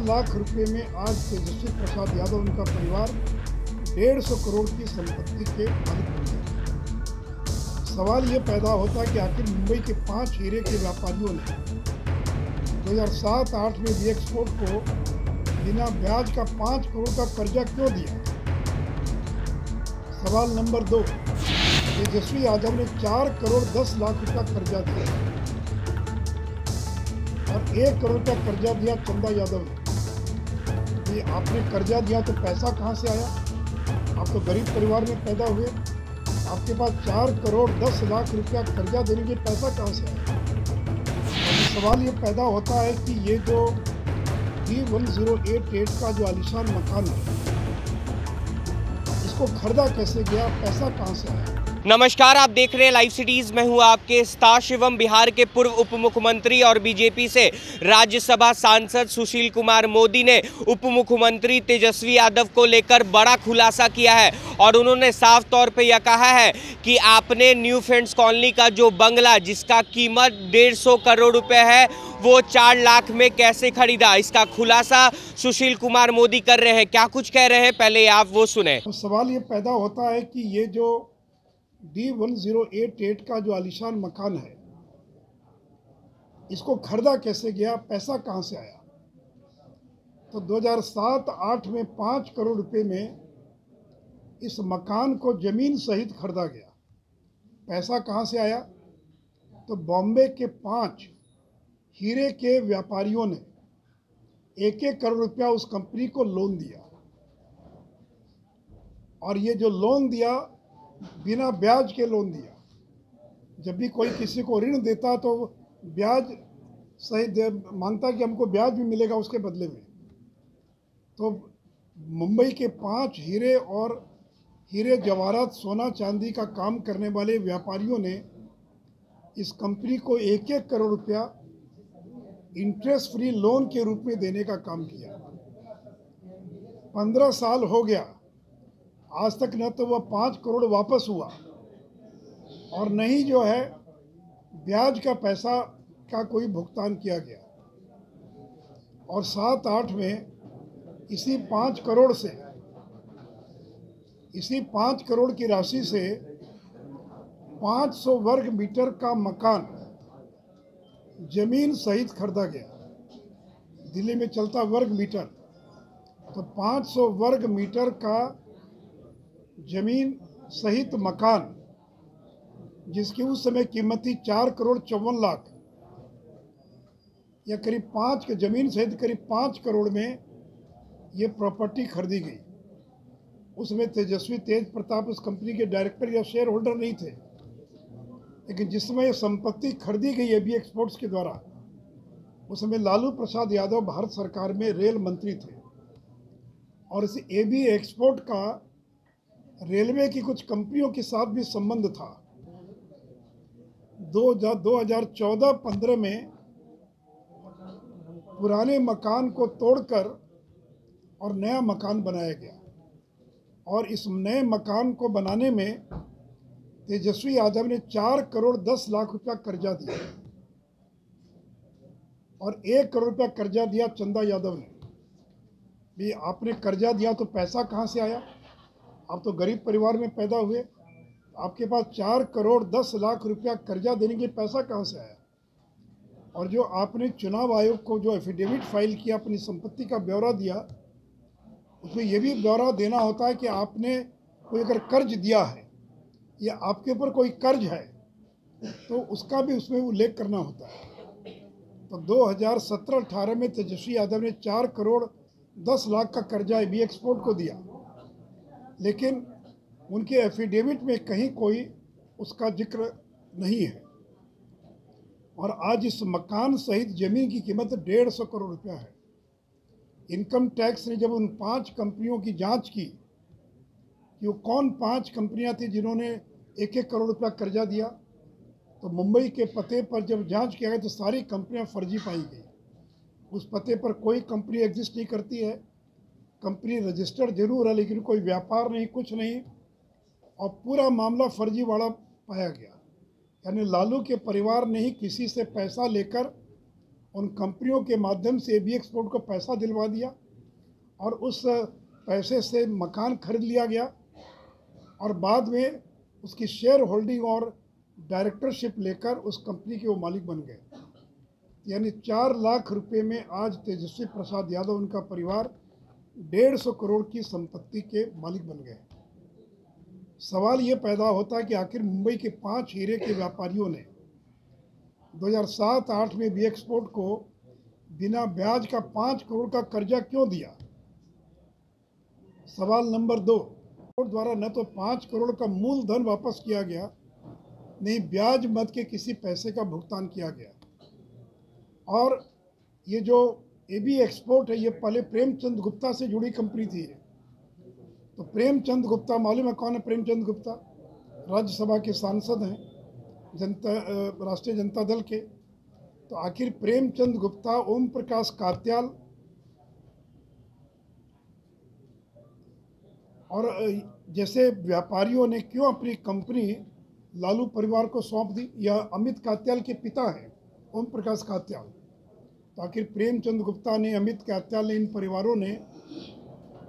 लाख रुपए में आज तेजस्वी प्रसाद यादव उनका परिवार 150 करोड़ की संपत्ति के मालिक बन गए। सवाल ये पैदा होता है कि आखिर मुंबई के 5 हीरे के व्यापारियों ने 2007-8 में वी एक्सपोर्ट को बिना ब्याज का 5 करोड़ का कर्जा क्यों दिया। सवाल नंबर 2, तेजस्वी यादव ने 4 करोड़ 10 लाख रुपया कर्जा दिया और 1 करोड़ का कर्जा दिया चंदा यादव ने। ये आपने कर्जा दिया तो पैसा कहाँ से आया? आप तो गरीब परिवार में पैदा हुए, आपके पास 4 करोड़ 10 लाख रुपया कर्जा देने के पैसा कहाँ से आया? और सवाल ये पैदा होता है कि ये जो D1088 का जो आलीशान मकान है, इसको खरीदा कैसे गया, पैसा कहाँ से आया? नमस्कार, आप देख रहे हैं लाइव सिटीज। मैं हूं आपके स्टार शिवम। बिहार के पूर्व उप मुख्यमंत्री और बीजेपी से राज्यसभा सांसद सुशील कुमार मोदी ने उप मुख्यमंत्री तेजस्वी यादव को लेकर बड़ा खुलासा किया है और उन्होंने साफ तौर पे यह कहा है कि आपने न्यू फ्रेंड्स कॉलोनी का जो बंगला जिसका कीमत 150 करोड़ रुपए है वो 4 लाख में कैसे खरीदा। इसका खुलासा सुशील कुमार मोदी कर रहे हैं। क्या कुछ कह रहे हैं, पहले आप वो सुने। तो सवाल ये पैदा होता है कि ये जो D1088 का जो आलीशान मकान है, इसको खरीदा कैसे गया, पैसा कहाँ से आया? तो 2007-8 में 5 करोड़ रुपए में इस मकान को जमीन सहित खरीदा गया। पैसा कहाँ से आया? तो बॉम्बे के 5 हीरे के व्यापारियों ने 1-1 करोड़ रुपया उस कंपनी को लोन दिया और ये जो लोन दिया बिना ब्याज के लोन दिया। जब भी कोई किसी को ऋण देता तो ब्याज सही मांगता कि हमको ब्याज भी मिलेगा उसके बदले में। तो मुंबई के 5 हीरे और हीरे जवाहरात सोना चांदी का काम करने वाले व्यापारियों ने इस कंपनी को 1-1 करोड़ रुपया इंटरेस्ट फ्री लोन के रूप में देने का काम किया। 15 साल हो गया, आज तक न तो वह 5 करोड़ वापस हुआ और न ही जो है ब्याज का पैसा का कोई भुगतान किया गया। और 7-8 में इसी 5 करोड़ की राशि से 500 वर्ग मीटर का मकान जमीन सहित खरीदा गया। दिल्ली में चलता वर्ग मीटर, तो 500 वर्ग मीटर का जमीन सहित मकान जिसकी उस समय कीमत थी 4 करोड़ 54 लाख या करीब 5 के जमीन सहित करीब 5 करोड़ में ये प्रॉपर्टी खरीदी गई। उसमें तेजस्वी तेज प्रताप उस कंपनी के डायरेक्टर या शेयर होल्डर नहीं थे, लेकिन जिस समय ये संपत्ति खरीदी गई एबी एक्सपोर्ट्स के द्वारा, उस समय लालू प्रसाद यादव भारत सरकार में रेल मंत्री थे और इस एबी एक्सपोर्ट का रेलवे की कुछ कंपनियों के साथ भी संबंध था। 2014-15 में पुराने मकान को तोड़कर और नया मकान बनाया गया और इस नए मकान को बनाने में तेजस्वी यादव ने 4 करोड़ 10 लाख रुपया कर्जा दिया और 1 करोड़ रुपया कर्जा दिया चंदा यादव ने। भी आपने कर्जा दिया तो पैसा कहाँ से आया? आप तो गरीब परिवार में पैदा हुए, आपके पास 4 करोड़ 10 लाख रुपया कर्जा देने के पैसा कहाँ से आया? और जो आपने चुनाव आयोग को जो एफिडेविट फाइल किया, अपनी संपत्ति का ब्यौरा दिया, उसमें यह भी ब्यौरा देना होता है कि आपने कोई अगर कर्ज दिया है या आपके ऊपर कोई कर्ज है तो उसका भी उसमें उल्लेख करना होता है। तो 2017-18 में तेजस्वी यादव ने 4 करोड़ 10 लाख का कर्जा एबी एक्सपोर्ट को दिया, लेकिन उनके एफिडेविट में कहीं कोई उसका जिक्र नहीं है। और आज इस मकान सहित जमीन की कीमत 150 करोड़ रुपया है। इनकम टैक्स ने जब उन 5 कंपनियों की जांच की कि वो कौन 5 कंपनियां थी जिन्होंने 1-1 करोड़ रुपया कर्जा दिया, तो मुंबई के पते पर जब जांच किया गया तो सारी कंपनियां फर्जी पाई गई। उस पते पर कोई कंपनी एग्जिस्ट नहीं करती है, कंपनी रजिस्टर्ड जरूर है लेकिन कोई व्यापार नहीं, कुछ नहीं, और पूरा मामला फर्जीवाड़ा पाया गया। यानी लालू के परिवार ने ही किसी से पैसा लेकर उन कंपनियों के माध्यम से एबी एक्सपोर्ट को पैसा दिलवा दिया और उस पैसे से मकान खरीद लिया गया और बाद में उसकी शेयर होल्डिंग और डायरेक्टरशिप लेकर उस कंपनी के वो मालिक बन गए। यानी 4 लाख रुपए में आज तेजस्वी प्रसाद यादव उनका परिवार 150 करोड़ की संपत्ति के मालिक बन गए। सवाल ये पैदा होता है कि आखिर मुंबई के 5 हीरे के व्यापारियों ने 2007-8 में बी एक्सपोर्ट को बिना ब्याज का 5 करोड़ का कर्जा क्यों दिया। सवाल नंबर 2, द्वारा न तो 5 करोड़ का मूलधन वापस किया गया, नहीं ब्याज मद के किसी पैसे का भुगतान किया गया। और ये जो एबी एक्सपोर्ट है ये पहले प्रेमचंद गुप्ता से जुड़ी कंपनी थी। तो प्रेमचंद गुप्ता, मालूम है कौन है प्रेमचंद गुप्ता? राज्यसभा के सांसद हैं राष्ट्रीय जनता दल के। तो आखिर प्रेमचंद गुप्ता, ओम प्रकाश कात्याल और जैसे व्यापारियों ने क्यों अपनी कंपनी लालू परिवार को सौंप दी? या अमित कात्याल के पिता हैं ओम प्रकाश कात्याल। तो आखिर प्रेमचंद गुप्ता ने, अमित कात्याल ने, इन परिवारों ने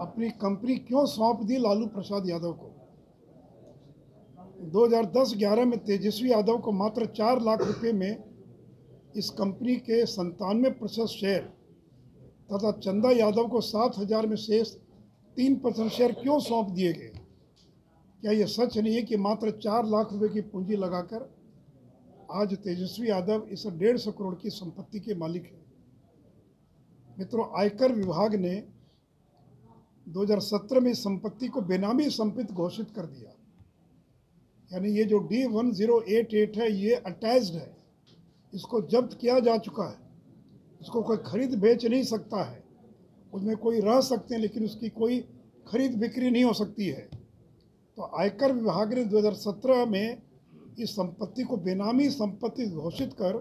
अपनी कंपनी क्यों सौंप दी लालू प्रसाद यादव को? 2010-11 में तेजस्वी यादव को मात्र 4 लाख रुपए में इस कंपनी के 97% शेयर तथा चंदा यादव को 7,000 में शेष 3% शेयर क्यों सौंप दिए गए? क्या ये सच नहीं है कि मात्र 4 लाख रुपए की पूंजी लगाकर आज तेजस्वी यादव इस 150 करोड़ की संपत्ति के मालिक हैं? मित्रों, आयकर विभाग ने 2017 में इस संपत्ति को बेनामी संपत्ति घोषित कर दिया। यानी ये जो D1088 है ये अटैच्ड है, इसको जब्त किया जा चुका है। इसको कोई खरीद बेच नहीं सकता है, उसमें कोई रह सकते हैं लेकिन उसकी कोई खरीद बिक्री नहीं हो सकती है। तो आयकर विभाग ने 2017 में इस संपत्ति को बेनामी संपत्ति घोषित कर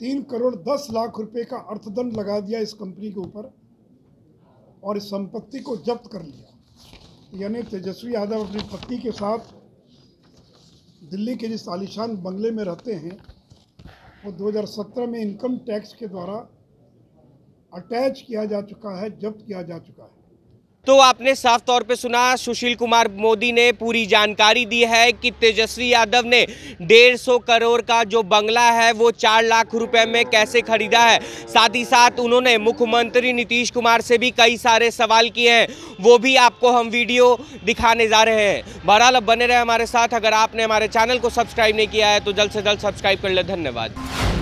3 करोड़ 10 लाख रुपए का अर्थदंड लगा दिया इस कंपनी के ऊपर और इस संपत्ति को जब्त कर लिया। यानी तेजस्वी यादव अपनी पत्नी के साथ दिल्ली के जिस आलीशान बंगले में रहते हैं वो 2017 में इनकम टैक्स के द्वारा अटैच किया जा चुका है, जब्त किया जा चुका है। तो आपने साफ तौर पे सुना, सुशील कुमार मोदी ने पूरी जानकारी दी है कि तेजस्वी यादव ने 150 करोड़ का जो बंगला है वो 4 लाख रुपए में कैसे खरीदा है। साथ ही साथ उन्होंने मुख्यमंत्री नीतीश कुमार से भी कई सारे सवाल किए हैं, वो भी आपको हम वीडियो दिखाने जा रहे हैं। बहरहाल अब बने रहे हमारे साथ। अगर आपने हमारे चैनल को सब्सक्राइब नहीं किया है तो जल्द से जल्द सब्सक्राइब कर ले। धन्यवाद।